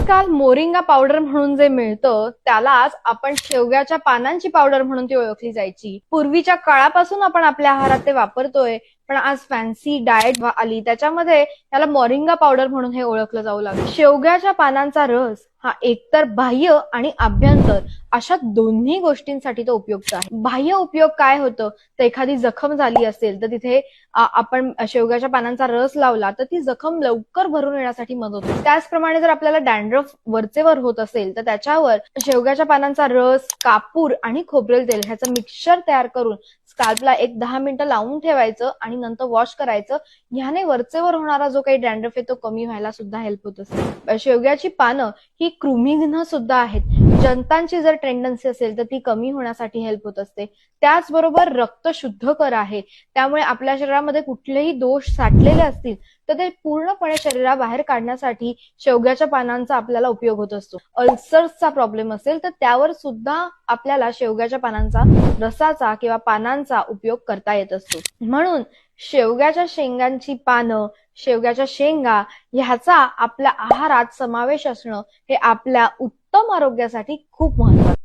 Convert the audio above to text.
आजकाल moringa powder म्हणून जे मिळतं त्यालाच आपण शेवग्याच्या पानांची पावडर म्हणून ती ओळखली जायची. पूर्वीच्या काळापासून आपण आपल्या आहारात ते वापरतोय, पण आज फॅन्सी डाएट आली त्याच्यामध्ये त्याला मोरिंगा पावडर म्हणून हे ओळखलं जाऊ लागलं. शेवग्याच्या पानांचा रस हा एकतर बाह्य आणि आभ्यंतर अशा दोन्ही गोष्टींसाठी तो उपयुक्त आहे. बाह्य उपयोग काय होतं, तर एखादी जखम झाली असेल तर तिथे आपण शेवग्याच्या पानांचा रस लावला तर ती जखम लवकर भरून येण्यासाठी मदत होते. त्याचप्रमाणे जर आपल्याला डॅन्ड्रफ वरचेवर होत असेल तर त्याच्यावर शेवग्याच्या पानांचा रस, कापूर आणि खोबरेल तेल ह्याचं मिक्सचर तयार करून स्काल्पला 10 मिनिटं लावून ठेवायचं आणि नंतर वॉश करायचं. ह्याने वरचेवर होणारा जो काही डॅन्ड्रफ आहे तो कमी व्हायला सुद्धा हेल्प होत असते. शेवग्याची पानं ही कृमिघ्न सुद्धा आहेत. जंतांची जर टेंडन्सी असेल तर ती कमी होण्यासाठी हेल्प होत असते. त्याचबरोबर रक्त शुद्धकर आहे, त्यामुळे आपल्या शरीरामध्ये कुठलेही दोष साठलेले असतील तर ते पूर्णपणे शरीराबाहेर काढण्यासाठी शेवग्याच्या पानांचा आपल्याला उपयोग होत असतो. अल्सर्सचा प्रॉब्लेम असेल तर त्यावर सुद्धा आपल्याला शेवग्याच्या पानांचा रसाचा किंवा पानांचा उपयोग करता येत असतो. म्हणून शेवग्याच्या शेंगांची पानं, शेवग्याच्या शेंगा ह्याचा आपल्या आहारात समावेश असणं हे आपल्या उत्तम आरोग्यासाठी खूप महत्वाचं आहे.